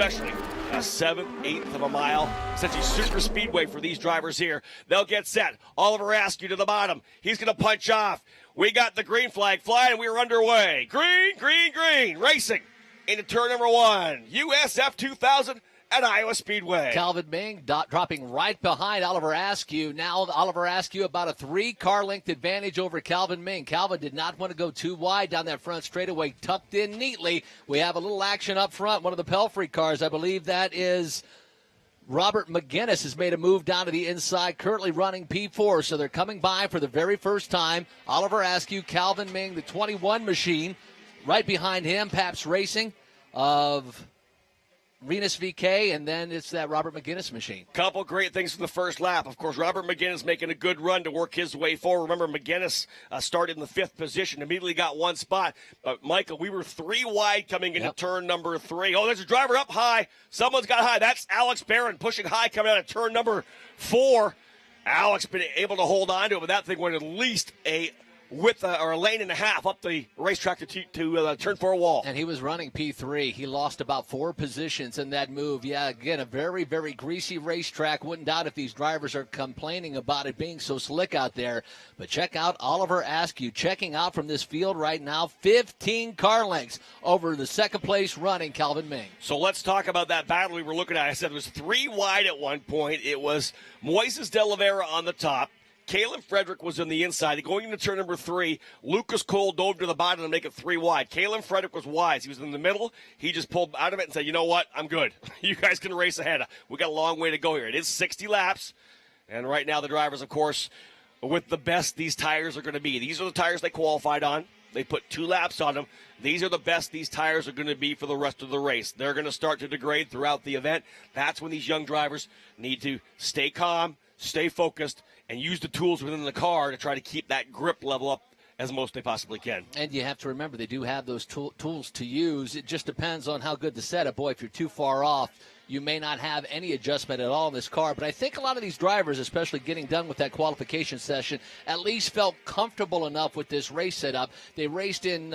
especially a 7/8 of a mile. Such a super speedway for these drivers here. They'll get set. Oliver Askew to the bottom. He's going to punch off. We got the green flag flying, and we are underway. Green, green, green. Racing into turn number 1. USF 2000 at Iowa Speedway. Calvin Ming dropping right behind Oliver Askew. Now Oliver Askew about a 3-car length advantage over Calvin Ming. Calvin did not want to go too wide down that front straightaway, tucked in neatly. We have a little action up front. One of the Pelfrey cars, I believe that is Robert McGinnis, has made a move down to the inside, currently running P4. So they're coming by for the very first time. Oliver Askew, Calvin Ming, the 21 machine. Right behind him, Pabst Racing of Renus VK, and then it's that Robert McGinnis machine. Couple great things from the first lap. Of course, Robert McGinnis making a good run to work his way forward. Remember, McGinnis started in the 5th position, immediately got one spot. Michael, we were 3 wide coming into turn number 3. Oh, there's a driver up high. Someone's got high. That's Alex Barron pushing high coming out of turn number 4. Alex been able to hold on to it, but that thing went at least a lane and a half up the racetrack to turn 4 wall. And he was running P3. He lost about 4 positions in that move. Yeah, again, a very, very greasy racetrack. Wouldn't doubt if these drivers are complaining about it being so slick out there. But check out Oliver Askew checking out from this field right now. 15 car lengths over the second place running Calvin Ming. So let's talk about that battle we were looking at. I said it was 3 wide at one point. It was Moises de Oliveira on the top. Kalen Frederick was on the inside. Going into turn number 3, Lucas Cole dove to the bottom to make it 3 wide. Kalen Frederick was wise. He was in the middle. He just pulled out of it and said, you know what? I'm good. You guys can race ahead. We got a long way to go here. It is 60 laps. And right now the drivers, of course, with the best these tires are going to be. These are the tires they qualified on. They put 2 laps on them. These are the best these tires are going to be for the rest of the race. They're going to start to degrade throughout the event. That's when these young drivers need to stay calm, stay focused, and use the tools within the car to try to keep that grip level up as most they possibly can. And you have to remember, they do have those tools to use. It just depends on how good the setup. Boy, if you're too far off, you may not have any adjustment at all in this car. But I think a lot of these drivers, especially getting done with that qualification session, at least felt comfortable enough with this race setup. They raced in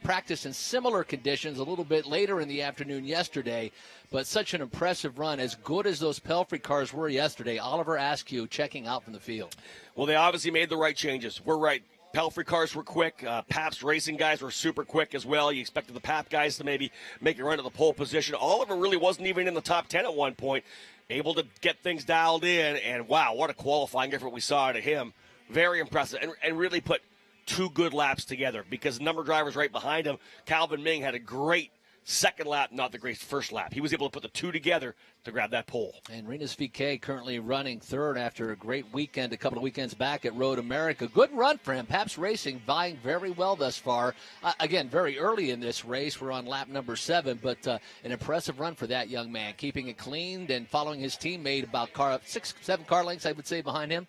practice in similar conditions a little bit later in the afternoon yesterday. But such an impressive run, as good as those Pelfrey cars were yesterday. Oliver Askew checking out from the field. Well, they obviously made the right changes. We're right. Pelfrey cars were quick. Pabst Racing guys were super quick as well. You expected the Pap guys to maybe make a run to the pole position. Oliver really wasn't even in the top 10 at one point. Able to get things dialed in. And, wow, what a qualifying effort we saw out of him. Very impressive. And really put 2 good laps together because the number of drivers right behind him, Calvin Ming, had a great second lap, not the great first lap. He was able to put the 2 together to grab that pole. And Renus VK currently running 3rd after a great weekend a couple of weekends back at Road America. Good run for him. Pabst Racing vying very well thus far. Again, very early in this race. We're on lap number 7, but an impressive run for that young man, keeping it clean and following his teammate about 6-7 car lengths, I would say, behind him.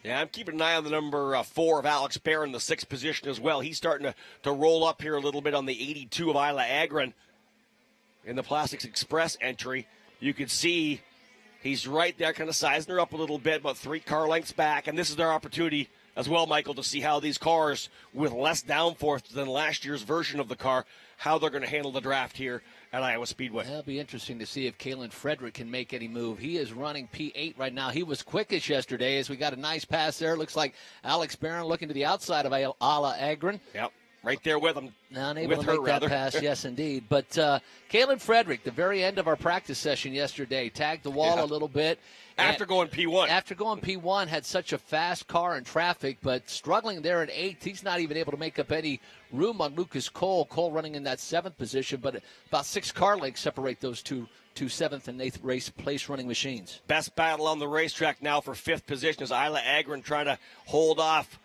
Yeah, I'm keeping an eye on the number 4 of Alex Barron, the 6th position as well. He's starting to roll up here a little bit on the 82 of Isla Agron. In the Plastics Express entry, you could see he's right there, kind of sizing her up a little bit, about 3 car lengths back. And this is their opportunity as well, Michael, to see how these cars with less downforce than last year's version of the car, how they're going to handle the draft here at Iowa Speedway. It'll be interesting to see if Kalen Frederick can make any move. He is running P8 right now. He was quickish yesterday as we got a nice pass there. Looks like Alex Barron looking to the outside of Ala Agron. Yep. Right there with him. Unable to make that pass, yes, indeed. But Kalen Frederick, the very end of our practice session yesterday, tagged the wall a little bit. After going P1. After going P1, had such a fast car in traffic, but struggling there in 8th. He's not even able to make up any room on Lucas Cole. Cole running in that 7th position, but about 6 car lengths separate those two 7th and 8th race place running machines. Best battle on the racetrack now for 5th position is Isla Agron trying to hold off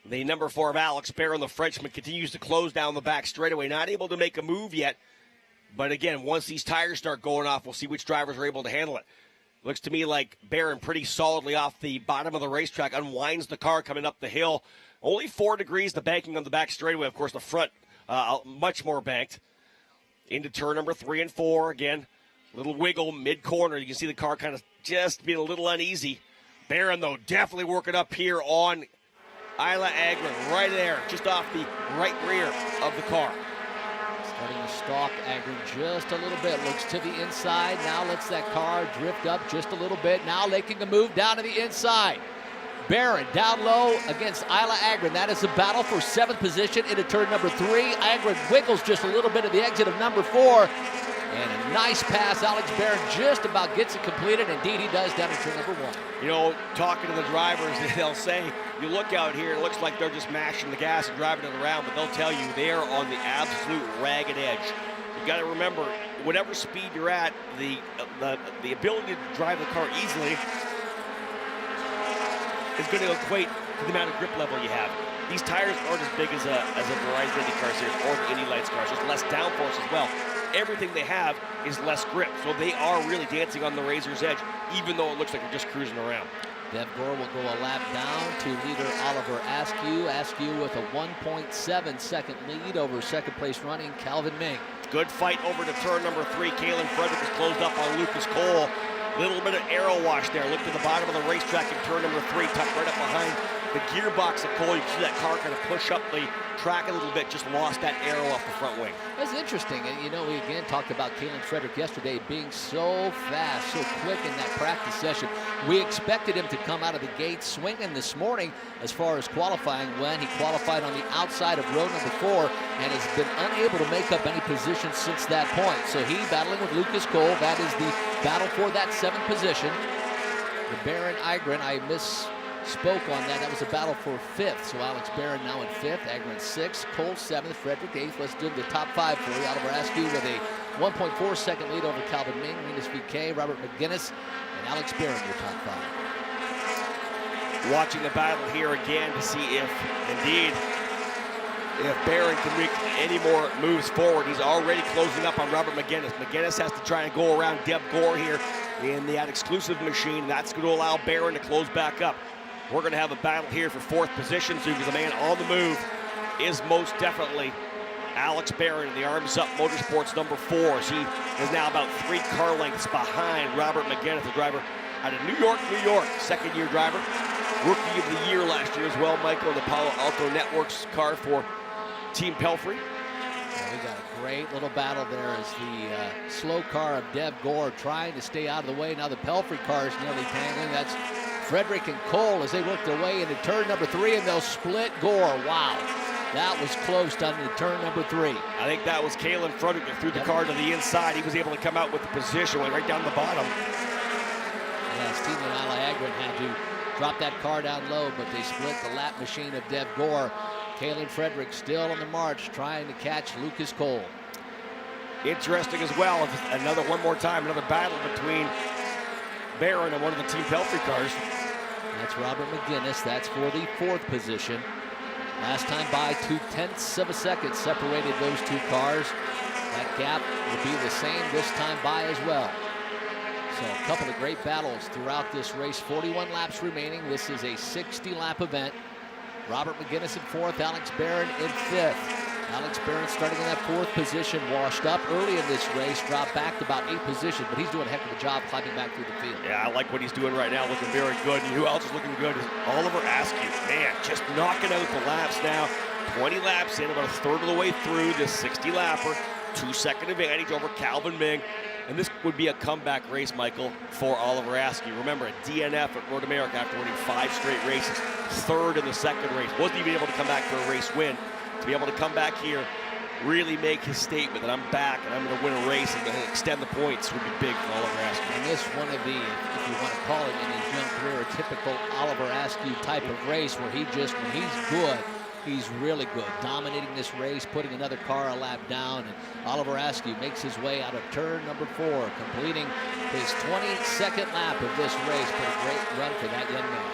the number 4 of Alex Barron. The Frenchman continues to close down the back straightaway. Not able to make a move yet. But again, once these tires start going off, we'll see which drivers are able to handle it. Looks to me like Barron pretty solidly off the bottom of the racetrack, unwinds the car coming up the hill. Only 4 degrees, the banking on the back straightaway. Of course, the front much more banked. Into turn number 3 and 4. Again, little wiggle mid-corner. You can see the car kind of just being a little uneasy. Barron, though, definitely working up here on Isla Agron, right there, just off the right rear of the car. Starting to stalk Agron just a little bit. Looks to the inside. Now lets that car drift up just a little bit. Now making a move down to the inside. Barron down low against Isla Agron. That is a battle for 7th position into turn number 3. Agron wiggles just a little bit at the exit of number 4. And a nice pass. Alex Barron just about gets it completed. Indeed, he does down in turn number 1. You know, talking to the drivers, they'll say, you look out here, it looks like they're just mashing the gas and driving it around, but they'll tell you they are on the absolute ragged edge. You got to remember, whatever speed you're at, the ability to drive the car easily is going to equate to the amount of grip level you have. These tires aren't as big as a Verizon Indy car series or the Indy Lights cars. There's less downforce as well. Everything they have is less grip, so they are really dancing on the razor's edge, even though it looks like they're just cruising around. Dev Gore will go a lap down to leader Oliver Askew. Askew with a 1.7 second lead over second place running Calvin Ming. Good fight over to turn number 3. Kalen Frederick is closed up on Lucas Cole. Little bit of aero wash there. Look to the bottom of the racetrack in turn number 3, tucked right up behind the gearbox of Cole. You can see that car kind of push up the track a little bit, just lost that aero off the front wing. That's interesting. And, you know, we again talked about Kalen Frederick yesterday being so fast, so quick in that practice session. We expected him to come out of the gate swinging this morning as far as qualifying when he qualified on the outside of row number 4 and has been unable to make up any position since that point. So he battling with Lucas Cole. That is the battle for that 7th position. The Barron Agron, I misspoke on that. That was a battle for 5th. So Alex Barron now in 5th, Agron 6th, Cole 7th, Frederick 8th. Let's do the top 5 for you. Oliver Askew with a 1.4 second lead over Calvin Ming, Renus VK, Robert McGinnis, and Alex Barron your top 5. Watching the battle here again to see if Barron can make any more moves forward. He's already closing up on Robert McGinnis. McGinnis has to try and go around Dev Gore here in that exclusive machine. That's going to allow Barron to close back up. We're going to have a battle here for 4th position, so because the man on the move is most definitely Alex Barron in the Arms Up Motorsports number 4. He is now about 3 car lengths behind Robert McGinnis, the driver out of New York, second-year driver. Rookie of the year last year as well, Michael, the Palo Alto Networks car for Team Pelfrey. We got a great little battle there as the slow car of Dev Gore trying to stay out of the way. Now the Pelfrey car is nearly tangling. That's Frederick and Cole as they work their way into turn number 3, and they'll split Gore. Wow, that was close down to turn number 3. I think that was Kalen Frederick that threw the car to the inside. He was able to come out with the position, went right down the bottom. Yeah, Steve and Isla Agron had to drop that car down low, but they split the lap machine of Dev Gore. Kalen Frederick still on the march, trying to catch Lucas Cole. Interesting as well. One more time, another battle between Barron and one of the Team Pelfrey cars. That's Robert McGinnis. That's for the 4th position. Last time by 0.2 of a second separated those 2 cars. That gap will be the same this time by as well. So a couple of great battles throughout this race. 41 laps remaining. This is a 60-lap event. Robert McGinnis in 4th, Alex Barron in 5th. Alex Barron starting in that 4th position, washed up early in this race, dropped back to about 8th position, but he's doing a heck of a job climbing back through the field. Yeah, I like what he's doing right now, looking very good. And who else is looking good is Oliver Askew. Man, just knocking out the laps now. 20 laps in, about a third of the way through this 60-lapper. 2-second advantage over Calvin Ming. And this would be a comeback race, Michael, for Oliver Askew. Remember, a DNF at Road America after winning 5 straight races. 3rd in the second race. Wasn't even able to come back for a race win. To be able to come back here, really make his statement that I'm back and I'm going to win a race and extend the points would be big for Oliver Askew. And this one of the, if you want to call it in his young career, a typical Oliver Askew type of race where he just, when he's good, he's really good, dominating this race, putting another car a lap down, and Oliver Askew makes his way out of turn number 4, completing his 22nd lap of this race. But a great run for that young man.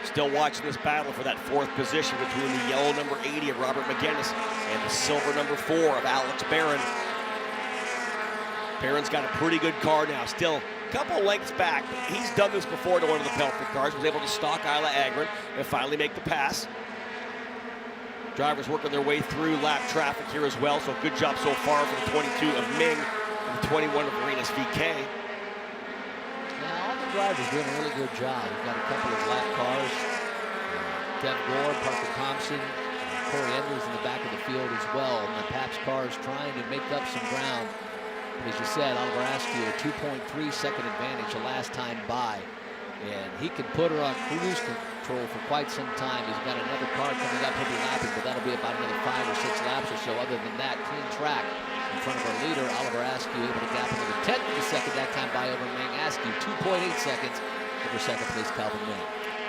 Still watching this battle for that 4th position between the yellow number 80 of Robert McGinnis and the silver number 4 of Alex Barron. Barron's got a pretty good car now, still a couple lengths back. He's done this before to one of the Pelfrey cars, was able to stalk Isla Agron and finally make the pass. Drivers working their way through lap traffic here as well, so good job so far for the 22 of Ming and the 21 of Renus VK. Now, all the drivers doing a really good job. We've got a couple of lap cars. Dev Gore, Parker Thompson, Corey Enders in the back of the field as well. And the Pabst car is trying to make up some ground. But as you said, Oliver Askew, a 2.3-second advantage the last time by. And he can put her on cruise control for quite some time. He's got another car coming up. He'll be lapping, but that'll be about another 5 or 6 laps or so. Other than that, clean track in front of our leader, Oliver Askew, able to gap another 10th of a second that time by over Ming. Askew, 2.8 seconds over second place Calvin Ming.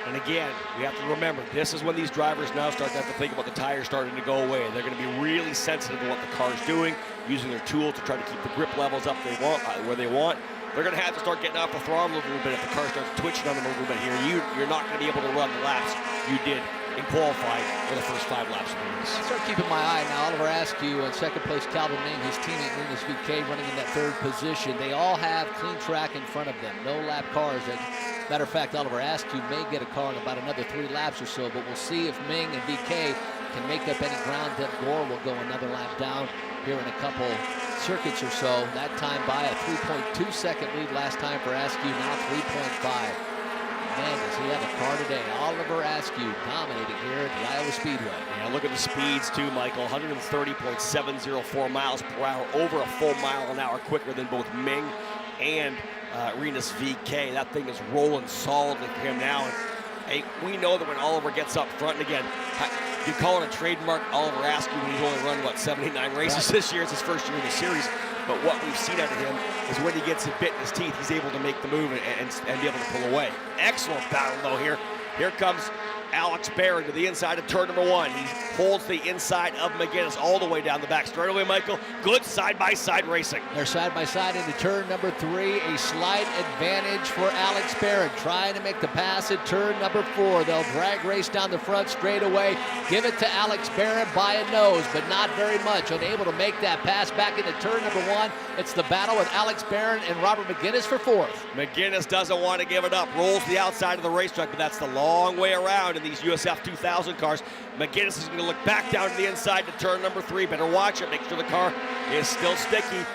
And again, we have to remember, this is when these drivers now start to have to think about the tires starting to go away. They're going to be really sensitive to what the car's doing, using their tools to try to keep the grip levels up where they want. They're going to have to start getting off the throttle a little bit if the car starts twitching on them a little bit here. You're not going to be able to run the laps you did in qualifying for the first 5 laps of the race. I start keeping my eye now. Oliver Askew in second place, Calvin Ming, his teammate Rinus VK running in that 3rd position. They all have clean track in front of them. No lap cars. Matter of fact, Oliver Askew may get a car in about another 3 laps or so, but we'll see if Ming and VK can make up any ground. Then Gore will go another lap down here in a couple circuits or so. That time by a 3.2-second lead last time for Askew, now 3.5. Man, does he have a car today. Oliver Askew dominating here at the Iowa Speedway. Yeah, look at the speeds too, Michael. 130.704 miles per hour, over a full mile an hour quicker than both Ming and Rinus VK. That thing is rolling solidly for him now. And, hey, we know that when Oliver gets up front, and again, you call it a trademark Oliver Askew when he's only run, 79 races this year. It's his first year in the series. But what we've seen out of him is when he gets a bit in his teeth, he's able to make the move and be able to pull away. Excellent battle, though, here. Here comes Alex Barron to the inside of turn number 1. He holds the inside of McGinnis all the way down the back straightaway, Michael. Good side-by-side racing. They're side-by-side into turn number 3. A slight advantage for Alex Barron, trying to make the pass at turn number 4. They'll drag race down the front straightaway. Give it to Alex Barron by a nose, but not very much. Unable to make that pass back into turn number 1. It's the battle with Alex Barron and Robert McGinnis for 4th. McGinnis doesn't want to give it up. Rolls the outside of the racetrack, but that's the long way around in these USF 2000 cars. McGinnis is going to look back down to the inside to turn number 3. Better watch it. Make sure the car is still sticky.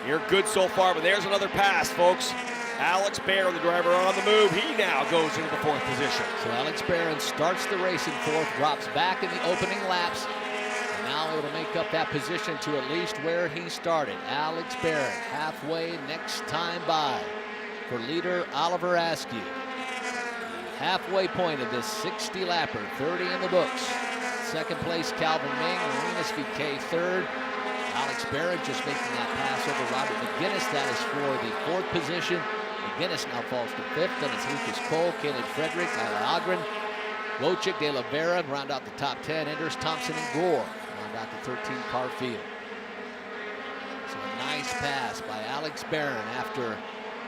You're good so far, but there's another pass, folks. Alex Barron, the driver, on the move. He now goes into the 4th position. So Alex Barron starts the race in 4th, drops back in the opening laps, and now able to make up that position to at least where he started. Alex Barron halfway next time by for leader Oliver Askew. Halfway point of this 60-lapper, 30 in the books. Second place, Calvin Ming, Rinus VK 3rd. Alex Barron just making that pass over Robert McGinnis. That is for the 4th position. McGinnis now falls to 5th. Then it's Lucas Cole, Caleb Frederick, Isla Agren, Wojcik, De La Vera round out the top 10. Enders, Thompson, and Gore round out the 13-car field. So a nice pass by Alex Barron after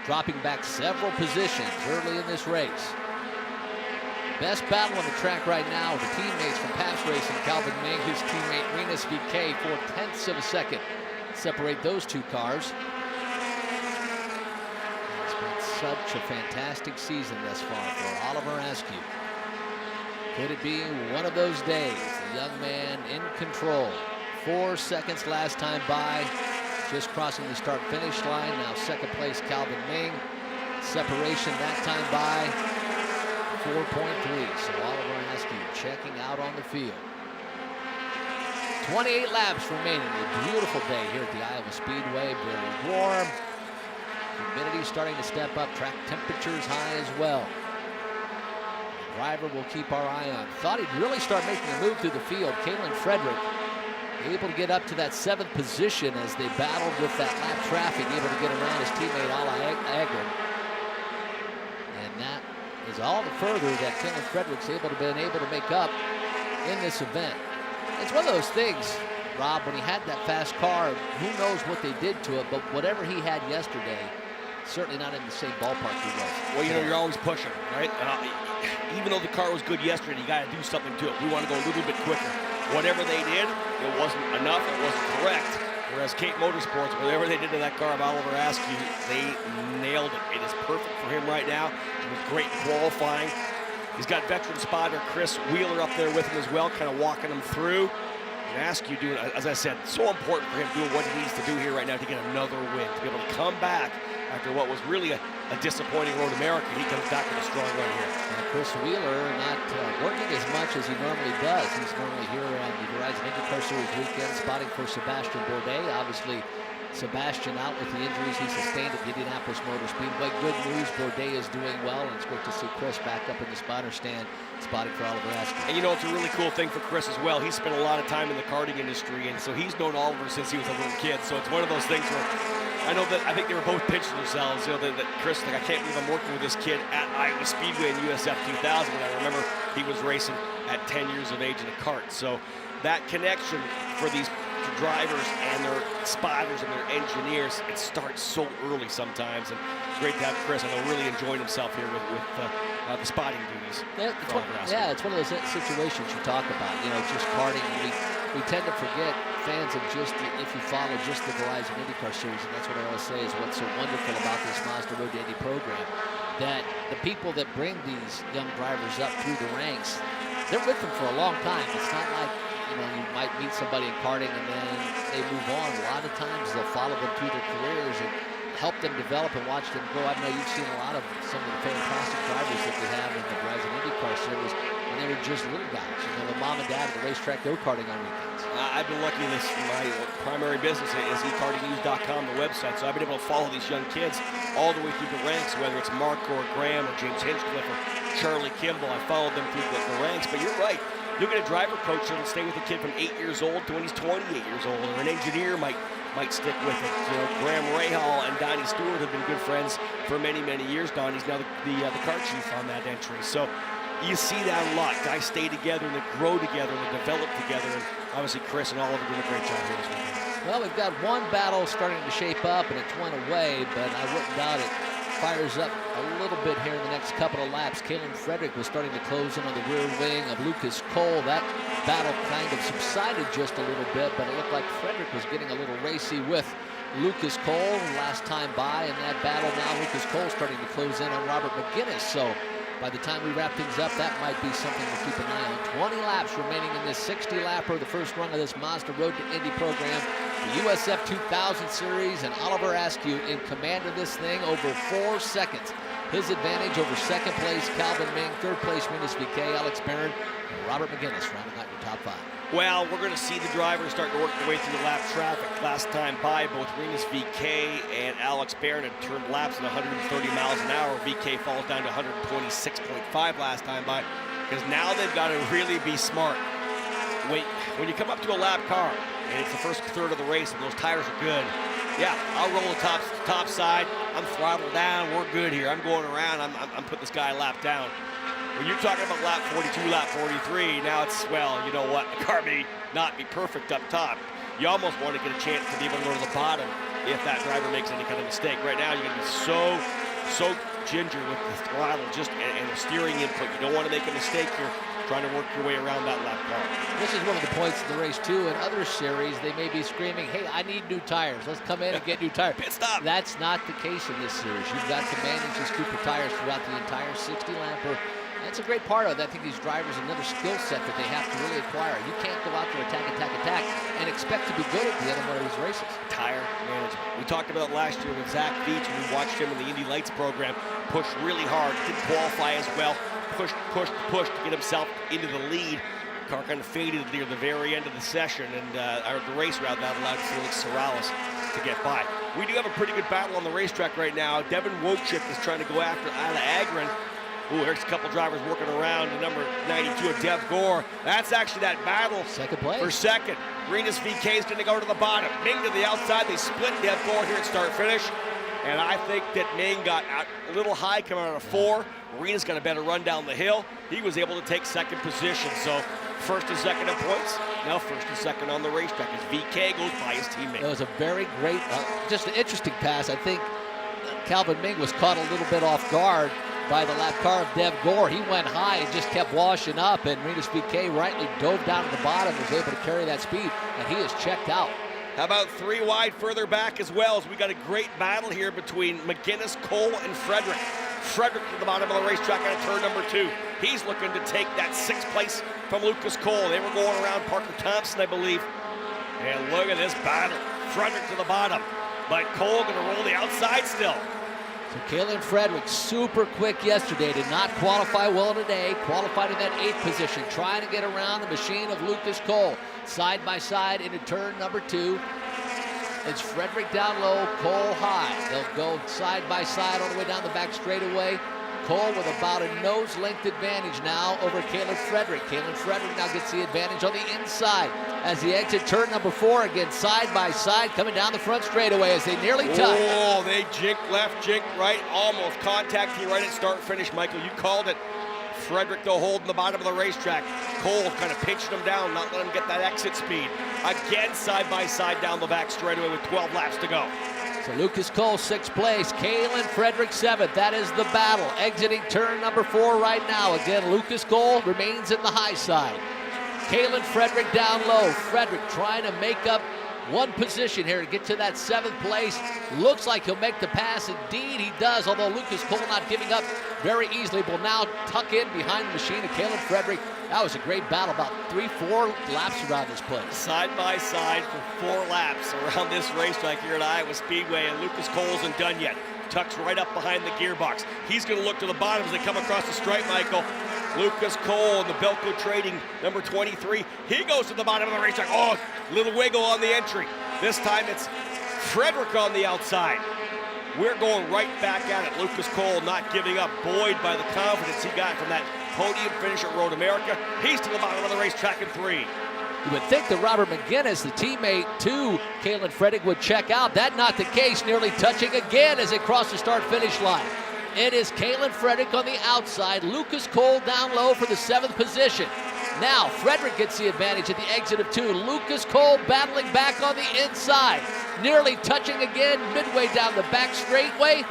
dropping back several positions early in this race. Best battle on the track right now with the teammates from Pabst Racing, Calvin Ming, his teammate Rinus VK, 4/10ths of a second. Separate those 2 cars. It's been such a fantastic season thus far for Oliver Askew. Could it be one of those days? The young man in control. 4 seconds last time by, just crossing the start-finish line. Now second place, Calvin Ming. Separation that time by 4.3. So Oliver Askew checking out on the field. 28 laps remaining. A beautiful day here at the Iowa Speedway. Very warm. Humidity starting to step up. Track temperatures high as well. The driver will keep our eye on. Thought he'd really start making a move through the field. Caleb Frederick able to get up to that 7th position as they battled with that lap traffic. Able to get around his teammate Isla Agren. And that is all the further that Caleb Frederick's been able to make up in this event. It's one of those things, Rob, when he had that fast car, who knows what they did to it, but whatever he had yesterday, certainly not in the same ballpark he was. Well, you know, you're always pushing, right? Even though the car was good yesterday, you got to do something to it. We want to go a little bit quicker. Whatever they did, it wasn't enough, it wasn't correct. Whereas Cape Motorsports, whatever they did to that car of Oliver Askew, they nailed it. It is perfect for him right now. He was great in qualifying. He's got veteran spotter Chris Wheeler up there with him as well, kind of walking him through. And Askew doing, as I said, so important for him doing what he needs to do here right now to get another win, to be able to come back after what was really a disappointing Road America. He comes back with a strong run here. Chris Wheeler not working as much as he normally does. He's normally here on the Verizon IndyCar Series weekend, spotting for Sebastian Bourdais. Obviously, Sebastian out with the injuries he sustained at the Indianapolis Motor Speedway. Good news, Bourdais is doing well, and it's great to see Chris back up in the spotter stand, spotting for Oliver Askew. And you know, it's a really cool thing for Chris as well. He spent a lot of time in the karting industry, and so he's known Oliver since he was a little kid. So it's one of those things where I think they were both pinching themselves. You know, that Chris, like, I can't believe I'm working with this kid at Iowa Speedway in USF 2000. And I remember he was racing at 10 years of age in a kart. So that connection for these drivers and their spotters and their engineers, it starts so early sometimes. And it's great to have Chris, I know, really enjoying himself here with the spotting duties. It's one of those situations you talk about. You know, just karting. We tend to forget, fans of just, if you follow just the Verizon IndyCar Series, and that's what I always say is what's so wonderful about this Mazda Road to Indy program, that the people that bring these young drivers up through the ranks, they're with them for a long time. It's not like, you know, you might meet somebody in karting and then they move on. A lot of times they'll follow them through their careers and help them develop and watch them grow. I know you've seen a lot of some of the fantastic drivers that we have in the Verizon IndyCar Series, and they were just little guys. You know, the mom and dad at the racetrack go-karting on weekends. I've been lucky. My primary business is ekartingnews.com, the website, so I've been able to follow these young kids all the way through the ranks, whether it's Mark or Graham or James Hinchcliffe or Charlie Kimball. I followed them through the ranks, but you're right. You'll get a driver coach that'll stay with the kid from 8 years old to when he's 28 years old, or an engineer might stick with it. You know, Graham Rahal and Donnie Stewart have been good friends for many, many years. Donnie's now the car chief on that entry. So you see that a lot. Guys stay together and they grow together and they develop together. And obviously Chris and Oliver doing a great job here this weekend. Well, we've got one battle starting to shape up, and it's one away, but I wouldn't doubt it fires up a little bit here in the next couple of laps. Kalen Frederick was starting to close in on the rear wing of Lucas Cole. That battle kind of subsided just a little bit, but it looked like Frederick was getting a little racy with Lucas Cole last time by in that battle. Now Lucas Cole starting to close in on Robert McGinnis. So by the time we wrap things up, that might be something to keep an eye on. 20 laps remaining in this 60-lapper, the first run of this Mazda Road to Indy program. The USF 2000 Series, and Oliver Askew in command of this thing over 4 seconds. His advantage over second place Calvin Ming, third place Rinus VeeKay, Alex Barron, and Robert McGinnis rounding out your top 5. Well, we're going to see the drivers start to work their way through the lap traffic. Last time by, both Rinus VeeKay and Alex Barron had turned laps at 130 miles an hour. VeeKay falls down to 126.5 last time by, because now they've got to really be smart. When you come up to a lap car, and it's the first third of the race, and those tires are good, yeah, I'll roll the top side. I'm throttled down. We're good here. I'm going around. I'm putting this guy a lap down. When you're talking about lap 42, lap 43, now it's, well, you know what? The car may not be perfect up top. You almost want to get a chance to be able to go to the bottom if that driver makes any kind of mistake. Right now, you're going to be so ginger with the throttle and the steering input. You don't want to make a mistake here trying to work your way around that lap car. This is one of the points of the race, too. In other series, they may be screaming, hey, I need new tires. Let's come in and get new tires. Pit stop. That's not the case in this series. You've got to manage these Cooper tires throughout the entire 60-lapper. That's a great part of it. I think these drivers, another skill set that they have to really acquire. You can't go out there attack, and expect to be good at the end of one of these races. Tire management. We talked about it last year with Zach Veach when we watched him in the Indy Lights program. Pushed really hard, didn't qualify as well. Pushed to get himself into the lead. Car kind of faded near the very end of the session, and the race route that allowed Felix Sorales to get by. We do have a pretty good battle on the racetrack right now. Devin Wojcik is trying to go after Ila Agron. Ooh, there's a couple drivers working around the number 92 of Dev Gore. That's actually that battle second place for second. Rinus VeeKay is going to go to the bottom. Ming to the outside. They split Dev Gore here at start-finish. And I think that Ming got a little high coming out of 4. Rinus got a better run down the hill. He was able to take second position. So first and second in points. Now first and second on the racetrack as VeeKay goes by his teammate. It was a very great, just an interesting pass. I think Calvin Ming was caught a little bit off guard by the lap car of Dev Gore. He went high and just kept washing up, and Rinus VeeKay rightly dove down to the bottom, was able to carry that speed, and he is checked out. How about 3 wide further back as well, as we got a great battle here between McGinnis, Cole, and Frederick. Frederick to the bottom of the racetrack on turn number 2. He's looking to take that 6th place from Lucas Cole. They were going around Parker Thompson, I believe. And look at this battle. Frederick to the bottom, but Cole going to roll the outside still. So Kalen Frederick, super quick yesterday, did not qualify well today. Qualified in that 8th position, trying to get around the machine of Lucas Cole. Side by side into turn number 2. It's Frederick down low, Cole high. They'll go side by side all the way down the back straightaway. Cole with about a nose length advantage now over Caleb Frederick. Caleb Frederick now gets the advantage on the inside as he exits turn number 4, again side by side, coming down the front straightaway as they nearly touch. Oh, they jinked left, jinked right, almost contact here right at start finish, Michael. You called it. Frederick, though, holding the bottom of the racetrack. Cole kind of pinching him down, not letting him get that exit speed. Again, side by side down the back straightaway with 12 laps to go. So Lucas Cole, 6th place. Kalen Frederick, 7th. That is the battle. Exiting turn number 4 right now. Again, Lucas Cole remains in the high side. Kalen Frederick down low. Frederick trying to make up one position here to get to that 7th place. Looks like he'll make the pass. Indeed, he does, although Lucas Cole not giving up very easily. Will now tuck in behind the machine of Kalen Frederick. That was a great battle, about 3-4 laps around this place. Side by side for 4 laps around this racetrack here at Iowa Speedway, and Lucas Cole isn't done yet. Tucks right up behind the gearbox. He's going to look to the bottom as they come across the stripe, Michael. Lucas Cole in the Belco Trading, number 23. He goes to the bottom of the racetrack. Oh, little wiggle on the entry. This time it's Frederick on the outside. We're going right back at it. Lucas Cole not giving up, buoyed by the confidence he got from that podium finish at Road America. He's to the bottom of the racetrack in 3. You would think that Robert McGinnis, the teammate to Kalen Frederick, would check out. That not the case, nearly touching again as they cross the start-finish line. It is Kalen Frederick on the outside, Lucas Cole down low for the 7th position. Now Frederick gets the advantage at the exit of 2. Lucas Cole battling back on the inside, nearly touching again midway down the back straightway.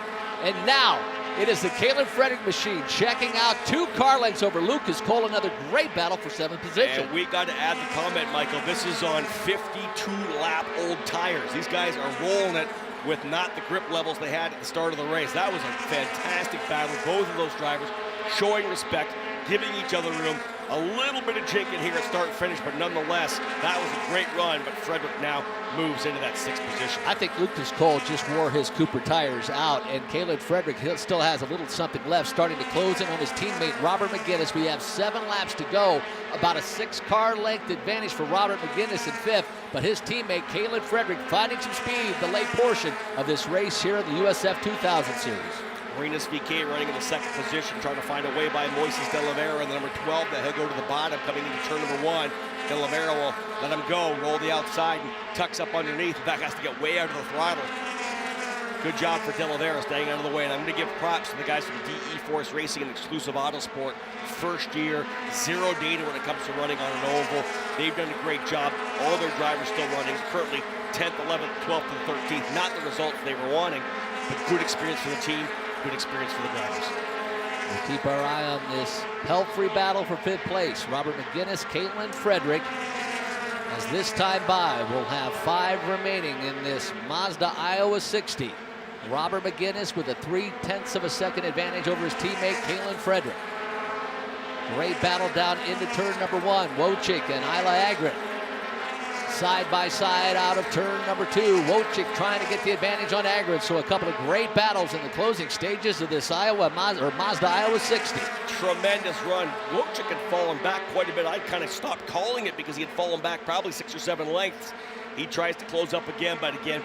And now it is the Kalen Frederick machine checking out 2 car lengths over Lucas Cole. Another great battle for 7th position. And we got to add the comment, Michael. This is on 52-lap old tires. These guys are rolling it with not the grip levels they had at the start of the race. That was a fantastic battle. Both of those drivers showing respect, giving each other room. A little bit of jinking here at start and finish, but nonetheless, that was a great run. But Frederick now moves into that 6th position. I think Lucas Cole just wore his Cooper tires out, and Kalen Frederick still has a little something left, starting to close in on his teammate Robert McGinnis. We have 7 laps to go, about a 6-car length advantage for Robert McGinnis in 5th, but his teammate Kalen Frederick finding some speed the late portion of this race here in the USF 2000 Series. Arenas VK running in the 2nd position, trying to find a way by Moises De Oliveira in the number 12. That he'll go to the bottom, coming into turn number 1. De Oliveira will let him go, roll the outside, and tucks up underneath. In fact, has to get way out of the throttle. Good job for De Oliveira staying out of the way. And I'm going to give props to the guys from DE Force Racing and Exclusive Autosport. First year, 0 data when it comes to running on an oval. They've done a great job. All their drivers still running. Currently 10th, 11th, 12th, and 13th. Not the results they were wanting, but good experience for the team. Good experience for the drivers. We'll keep our eye on this Pelfrey battle for 5th place. Robert McGinnis, Kalen Frederick. As this time by, we'll have 5 remaining in this Mazda Iowa 60. Robert McGinnis with a 0.3 of a second advantage over his teammate Kalen Frederick. Great battle down into turn number 1. Wojcik and Isla Agron side by side out of turn number 2. Wojcik trying to get the advantage on Agron. So a couple of great battles in the closing stages of this Mazda Iowa 60. Tremendous run. Wojcik had fallen back quite a bit. I kind of stopped calling it because he had fallen back probably 6 or 7 lengths. He tries to close up again, but again,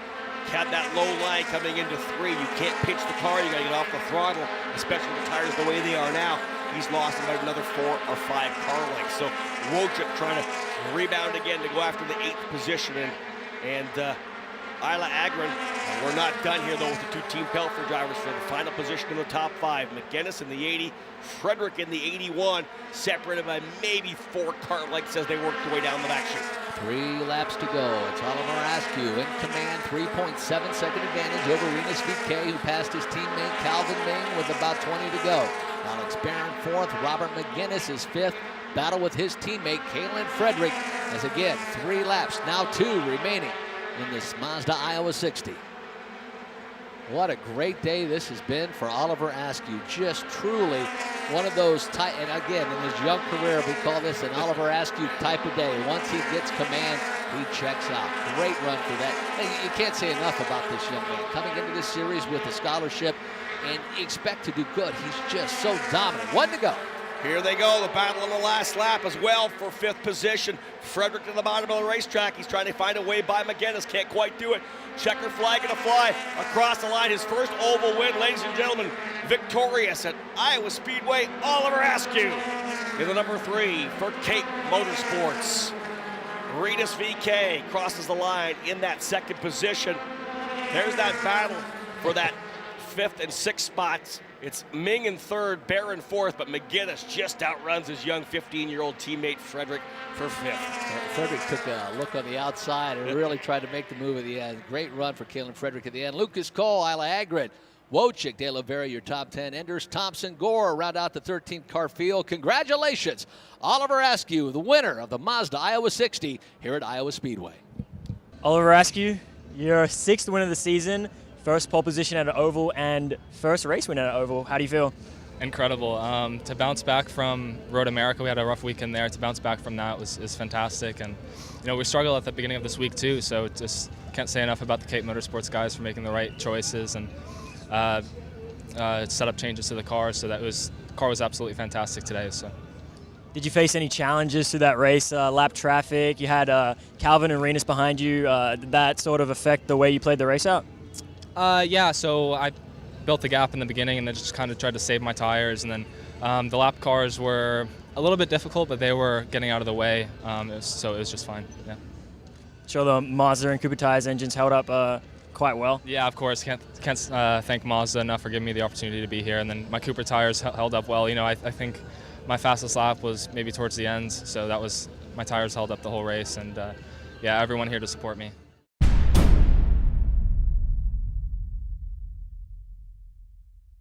had that low line coming into 3. You can't pitch the car. You got to get off the throttle, especially with the tires the way they are now. He's lost about another 4 or 5 car lengths. So Wojcik trying to rebound again to go after the 8th position. And Isla Agron, we're not done here, though, with the 2 Team Pelfrey drivers for the final position in the top 5. McGinnis in the 80, Frederick in the 81, separated by maybe 4 car lengths as they work their way down the back chute. 3 laps to go. It's Oliver Askew in command, 3.7 second advantage over Arenas VK, who passed his teammate Calvin Ming with about 20 to go. Alex Barron 4th, Robert McGinnis is 5th. Battle with his teammate Kalen Frederick as again 3 laps, now 2 remaining in this Mazda Iowa 60. What a great day this has been for Oliver Askew. Just truly one of those and again, in his young career, we call this an Oliver Askew type of day. Once he gets command, He checks out. Great run for that. Hey, you can't say enough about this young man. Coming into this series with a scholarship, and you expect to do good. He's just so dominant. 1 to go. Here they go, the battle on the last lap as well for 5th position. Frederick to the bottom of the racetrack. He's trying to find a way by McGinnis. Can't quite do it. Checker flag and a fly across the line. His first oval win, ladies and gentlemen. Victorious at Iowa Speedway, Oliver Askew in the number 3 for Cape Motorsports. Reedus VK crosses the line in that 2nd position. There's that battle for that 5th and 6th spots. It's Ming in 3rd, Bear in 4th, but McGinnis just outruns his young 15-year-old teammate Frederick for 5th. Frederick took a look on the outside and really tried to make the move at the end. Great run for Kalen Frederick at the end. Lucas Cole, Isla Agrid, Wojcik, De La Vera, your top 10 enders. Thompson, Gore round out the 13th car field. Congratulations, Oliver Askew, the winner of the Mazda Iowa 60 here at Iowa Speedway. Oliver Askew, your 6th win of the season, first pole position at an oval, and first race win at an oval. How do you feel? Incredible. To bounce back from Road America, we had a rough weekend there. To bounce back from that is fantastic. And we struggled at the beginning of this week too, so just can't say enough about the Cape Motorsports guys for making the right choices and setup changes to the car. So the car was absolutely fantastic today. So. Did you face any challenges through that race? Lap traffic, you had Calvin and Renus behind you. Did that sort of affect the way you played the race out? Yeah, so I built the gap in the beginning and then just kind of tried to save my tires. And then the lap cars were a little bit difficult, but they were getting out of the way, so it was just fine. Yeah. Sure, the Mazda and Cooper Tires engines held up quite well. Yeah, of course. Can't thank Mazda enough for giving me the opportunity to be here. And then my Cooper tires held up well. I think my fastest lap was maybe towards the end, so my tires held up the whole race. And yeah, everyone here to support me.